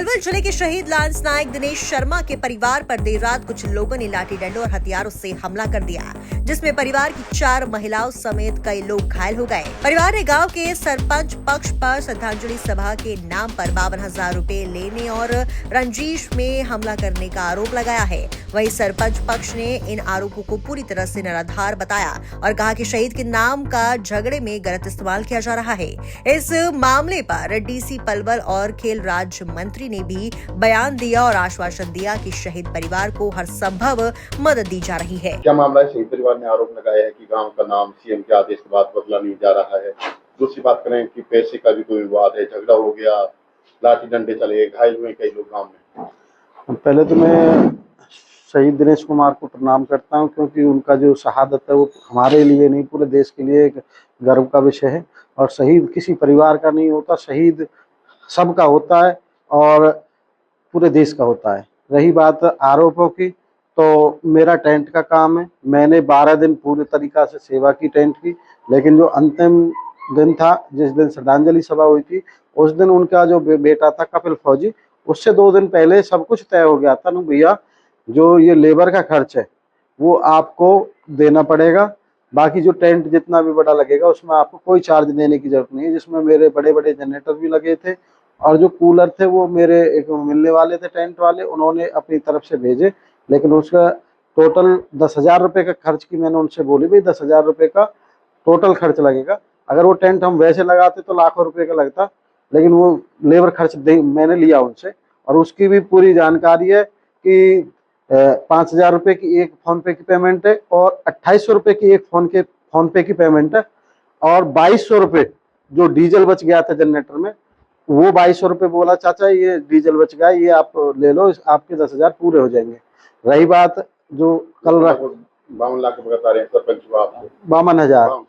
पलवल जिले के शहीद लांस नायक दिनेश शर्मा के परिवार पर देर रात कुछ लोगों ने लाठी डंडों और हथियारों से हमला कर दिया, जिसमें परिवार की 4 महिलाओं समेत कई लोग घायल हो गए। परिवार ने गांव के सरपंच पक्ष पर श्रद्धांजलि सभा के नाम पर 52,000 रुपए लेने और रंजिश में हमला करने का आरोप लगाया है। वहीं सरपंच पक्ष ने इन आरोपों को पूरी तरह से निराधार बताया और कहा कि शहीद के नाम का झगड़े में गलत इस्तेमाल किया जा रहा है। इस मामले पर डीसी पलवल और खेल राज्य मंत्री ने भी बयान दिया और आश्वासन दिया कि शहीद परिवार को हर संभव मदद दी जा रही है। क्या मामला है? शहीद परिवार ने आरोप लगाया है कि गांव का नाम सीएम के आदेश के बाद बदला नहीं जा रहा है। दूसरी बात करें कि पैसे का भी कोई विवाद है, झगड़ा हो गया, लाठी डंडे चले, घायल हुए कई लोग गाँव में। पहले तो मैं शहीद दिनेश कुमार को प्रणाम करता हूं, क्योंकि उनका जो शहादत है वो हमारे लिए नहीं पूरे देश के लिए एक गर्व का विषय है। और शहीद किसी परिवार का नहीं होता, शहीद सबका होता है और पूरे देश का होता है। रही बात आरोपों की, तो मेरा टेंट का काम है। मैंने 12 दिन पूरी तरीका से सेवा की टेंट की, लेकिन जो अंतिम दिन था, जिस दिन श्रद्धांजलि सभा हुई थी, उस दिन उनका जो बेटा था कपिल फौजी, उससे 2 दिन पहले सब कुछ तय हो गया था। भैया जो ये लेबर का खर्च है वो आपको देना पड़ेगा, बाकी जो टेंट जितना भी बड़ा लगेगा उसमें आपको कोई चार्ज देने की जरूरत नहीं है। जिसमें मेरे बड़े बड़े जनरेटर भी लगे थे और जो कूलर थे वो मेरे एक मिलने वाले थे टेंट वाले, उन्होंने अपनी तरफ से भेजे, लेकिन उसका टोटल 10,000 रुपये का खर्च की मैंने उनसे बोली, भाई 10,000 रुपये का टोटल खर्च लगेगा। अगर वो टेंट हम वैसे लगाते तो लाखों रुपये का लगता, लेकिन वो लेबर खर्च मैंने लिया उनसे और उसकी भी पूरी जानकारी है कि 5,000 रुपये की एक फोन पे की पेमेंट है और 2,800 रुपये की एक फोन पे की पेमेंट है और 2,200 रुपये जो डीजल बच गया था जनरेटर में, वो 2,200 रुपये बोला चाचा ये डीजल बच गया, ये आप ले लो, आपके 10,000 पूरे हो जाएंगे। रही बात जो कल 52 लाख बता रहे हैं सरपंच, 52,000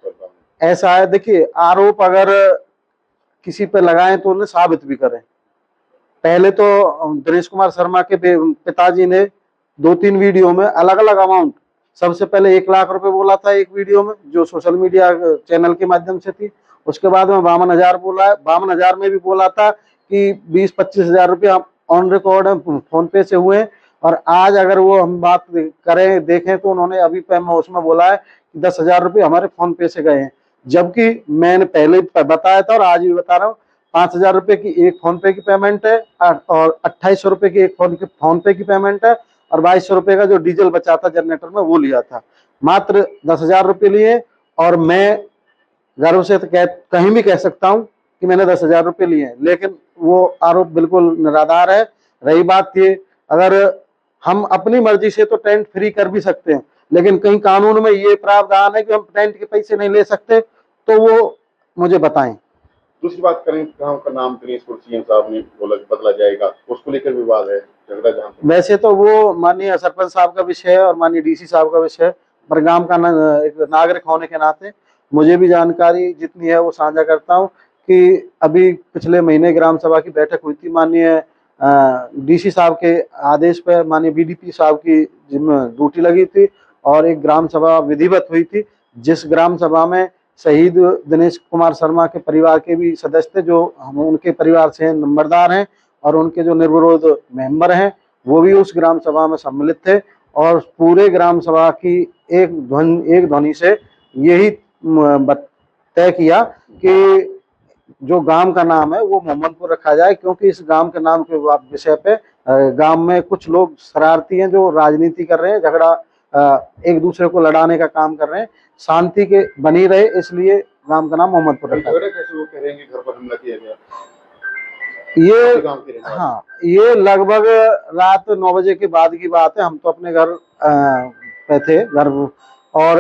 ऐसा है। देखिए, आरोप अगर किसी पे लगाएं तो उन्हें साबित भी करें। पहले तो दिनेश कुमार शर्मा के पिताजी ने 2-3 वीडियो में अलग अलग अमाउंट, सबसे पहले 1 लाख रुपए बोला था एक वीडियो में जो सोशल मीडिया चैनल के माध्यम से थी, उसके बाद में 52,000 बोला है। 52,000 में भी बोला था कि 20-25 हजार रुपये ऑन रिकॉर्ड फोन पे से हुए। और आज अगर वो हम बात करें देखें तो उन्होंने अभी उसमें बोला है कि 10,000 रुपये हमारे फोन पे से गए हैं, जबकि मैंने पहले बताया था और आज भी बता रहा हूँ 5,000 रुपये की एक फोन पे की पेमेंट है और 2,800 रुपये की एक फोन पे की पेमेंट है और 2,200 रुपये का जो डीजल बचा था जनरेटर में वो लिया था। मात्र 10,000 रुपये लिए और मैं गर्व से तो कहीं भी कह सकता हूं कि मैंने 10,000 रुपये लिए हैं, लेकिन वो आरोप बिल्कुल निराधार है। रही बात ये, अगर हम अपनी मर्जी से तो टेंट फ्री कर भी सकते हैं, लेकिन कहीं कानून में ये प्रावधान है कि हम टेंट के पैसे नहीं ले सकते, तो वो मुझे बताएं। दूसरी बात करें, गांव का नाम दिनेश सीएम साहब ने बोला बदला जाएगा, उसको लेकर विवाद है, झगड़ा जहां। वैसे तो वो माननीय सरपंच साहब का विषय है और माननीय डीसी साहब का विषय है, पर गांव का एक नागरिक होने के नाते मुझे भी जानकारी जितनी है वो साझा करता हूं कि अभी पिछले महीने ग्राम सभा की बैठक हुई थी। माननीय डीसी साहब के आदेश पर माननीय बीडीपी साहब की ड्यूटी लगी थी और एक ग्राम सभा विधिवत हुई थी, जिस ग्राम सभा में शहीद दिनेश कुमार शर्मा के परिवार के भी सदस्य थे, जो हम उनके परिवार से नंबरदार हैं और उनके जो निर्विरोध मेंबर हैं वो भी उस ग्राम सभा में सम्मिलित थे। और पूरे ग्राम सभा की एक ध्वनि से यही तय किया कि जो गांव का नाम है वो मोहम्मदपुर रखा जाए, क्योंकि इस गांव के नाम के विषय पे गांव में कुछ लोग शरारती हैं जो राजनीति कर रहे हैं, झगड़ा एक दूसरे को लड़ाने का काम कर रहे हैं। शांति के बनी रहे इसलिए गांव का नाम मोहम्मदपुर रखा है। कैसे वो कह रहे हैं कि घर पर हमला किया गया? हाँ, ये लगभग रात 9 बजे के बाद की बात है। हम तो अपने घर पे थे घर, और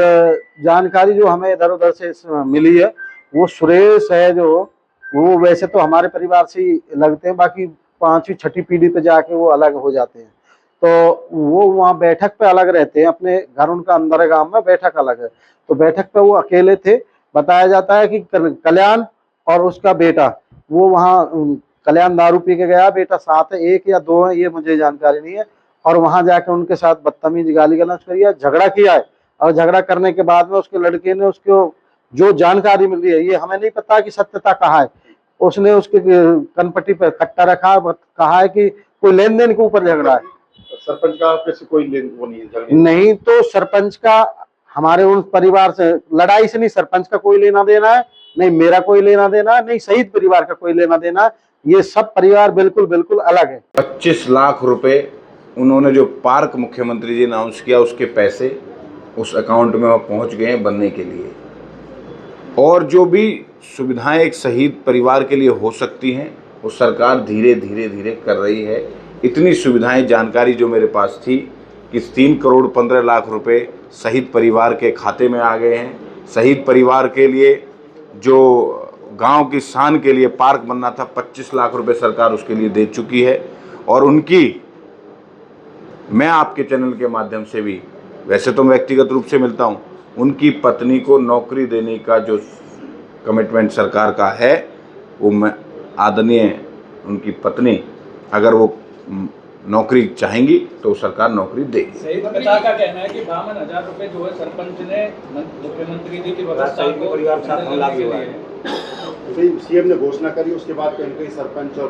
जानकारी जो हमें इधर उधर से मिली है वो सुरेश है, जो वो वैसे तो हमारे परिवार से ही लगते हैं, बाकी 5वीं 6ठी पीढ़ी पे जाके वो अलग हो जाते हैं, तो वो वहाँ बैठक पे अलग रहते हैं। अपने घर उनका अंदर है, गाँव में बैठक अलग है, तो बैठक पे वो अकेले थे। बताया जाता है कि कल्याण और उसका बेटा, वो वहाँ कल्याण दारू पी के गया, बेटा साथ है, 1 या 2 है ये मुझे जानकारी नहीं है, और वहां जाके उनके साथ बदतमीज गाली गलौज करी है, झगड़ा किया है। और झगड़ा करने के बाद में उसके लड़के ने उसको जो जानकारी मिल रही है, ये हमें नहीं पता कि सत्यता कहाँ है, उसने उसके कनपट्टी पर कट्टा रखा, कहा है कि कोई लेन देन के ऊपर झगड़ा है। सरपंच का कैसे कोई वो नहीं है, झगड़े नहीं तो सरपंच का हमारे उन परिवार से लड़ाई से नहीं, सरपंच का कोई लेना देना है नहीं, मेरा कोई लेना देना नहीं, शहीद परिवार का कोई लेना देना। ये सब परिवार बिल्कुल बिल्कुल अलग है। 25 लाख रुपए उन्होंने जो पार्क मुख्यमंत्री जी ने अनाउंस किया उसके पैसे उस अकाउंट में पहुंच गए हैं बनने के लिए। और जो भी सुविधाएं एक शहीद परिवार के लिए हो सकती हैं वो सरकार धीरे धीरे कर रही है। इतनी सुविधाएं जानकारी जो मेरे पास थी कि 3 करोड़ 15 लाख रुपए शहीद परिवार के खाते में आ गए हैं। शहीद परिवार के लिए जो गांव की शान के लिए पार्क बनना था 25 लाख रुपए सरकार उसके लिए दे चुकी है। और उनकी मैं आपके चैनल के माध्यम से भी, वैसे तो मैं व्यक्तिगत रूप से मिलता हूं, उनकी पत्नी को नौकरी देने का जो कमिटमेंट सरकार का है वो मैं आदरणीय उनकी पत्नी अगर वो नौकरी चाहेंगी तो सरकार नौकरी देगी। शहीद पिता का कहना है कि 52,000 रुपए जो है सरपंच ने मुख्यमंत्री जी की व्यवस्था को परिवार के साथ हमला किया है। सीएम ने घोषणा करी, उसके बाद कहीं कहीं सरपंच और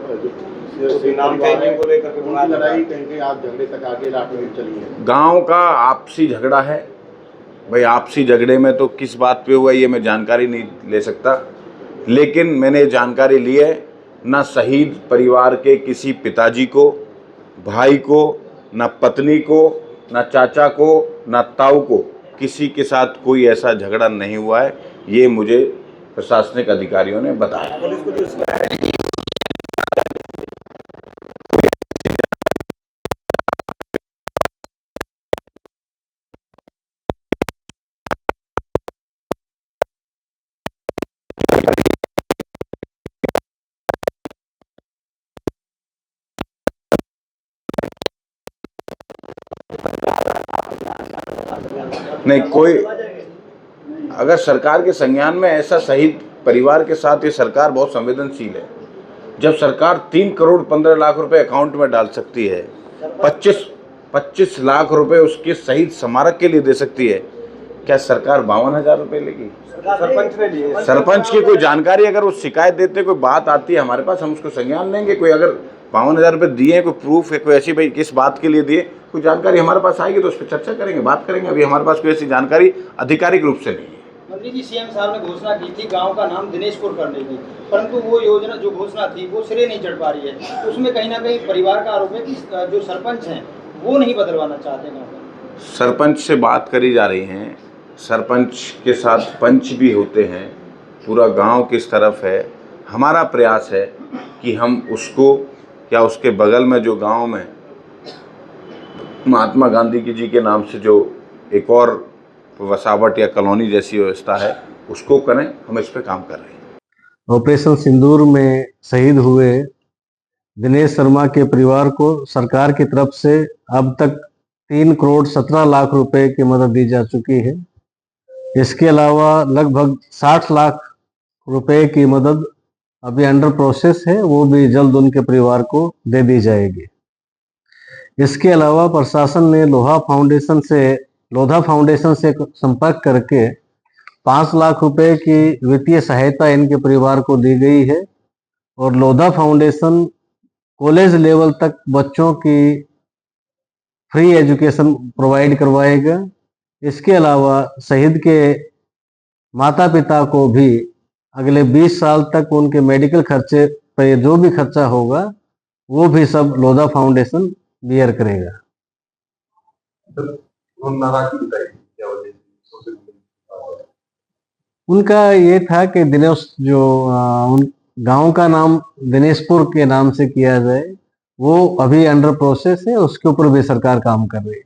को लेकर लड़ाई कहीं आज झगड़े तक आगे लाठी चली है। गांव का आपसी झगड़ा है भाई, आपसी झगड़े में तो किस बात पे हुआ ये मैं जानकारी नहीं ले सकता, लेकिन मैंने जानकारी ली है ना शहीद परिवार के किसी पिताजी को, भाई को, ना पत्नी को, ना चाचा को, ना ताऊ को, किसी के साथ कोई ऐसा झगड़ा नहीं हुआ है। ये मुझे प्रशासनिक अधिकारियों ने बताया। नहीं, कोई अगर सरकार के संज्ञान में ऐसा शहीद परिवार के साथ, ये सरकार बहुत संवेदनशील है। जब सरकार 3 करोड़ 15 लाख रुपए अकाउंट में डाल सकती है, 25 लाख रुपए उसके शहीद स्मारक के लिए दे सकती है, क्या सरकार 52,000 रुपए लेगी? सरपंच ने लिए। सरपंच की कोई जानकारी अगर वो शिकायत देते, कोई बात आती है हमारे पास, हम उसको संज्ञान लेंगे। कोई अगर 52,000 रुपए दिए, कोई प्रूफ है, कोई ऐसी भाई किस बात के लिए दिए, कोई जानकारी हमारे पास आएगी तो उस पर चर्चा करेंगे, बात करेंगे। अभी हमारे पास कोई ऐसी जानकारी आधिकारिक रूप से नहीं है। मंत्री जी, सीएम साहब ने घोषणा की थी गांव का नाम दिनेशपुर करने की, परंतु वो योजना जो घोषणा थी वो सिरे नहीं चढ़ पा रही है। उसमें कहीं ना कहीं परिवार का आरोप है कि जो सरपंच हैं वो नहीं बदलवाना चाहते गाँव का। सरपंच से बात करी जा रही है, सरपंच के साथ पंच भी होते हैं, पूरा गांव किस तरफ है। हमारा प्रयास है कि हम उसको या उसके बगल में जो गांव में महात्मा गांधी जी के नाम से जो एक और वसावट या कॉलोनी जैसी व्यवस्था है उसको करें। हम इस पे काम कर रहे हैं। ऑपरेशन सिंदूर में शहीद हुए दिनेश शर्मा के परिवार को सरकार की तरफ से अब तक 3 करोड़ 17 लाख रुपए की मदद दी जा चुकी है। इसके अलावा लगभग 60 लाख रुपए की मदद अभी अंडर प्रोसेस है, वो भी जल्द उनके परिवार को दे दी जाएगी। इसके अलावा प्रशासन ने लोधा फाउंडेशन से संपर्क करके 5 लाख रुपए की वित्तीय सहायता इनके परिवार को दी गई है और लोधा फाउंडेशन कॉलेज लेवल तक बच्चों की फ्री एजुकेशन प्रोवाइड करवाएगा। इसके अलावा शहीद के माता पिता को भी अगले 20 साल तक उनके मेडिकल खर्चे पर जो भी खर्चा होगा वो भी सब लोधा फाउंडेशन बियर करेगा। उनका ये था कि दिनेश जो गांव का नाम दिनेशपुर के नाम से किया जाए, वो अभी अंडर प्रोसेस है, उसके ऊपर भी सरकार काम कर रही है।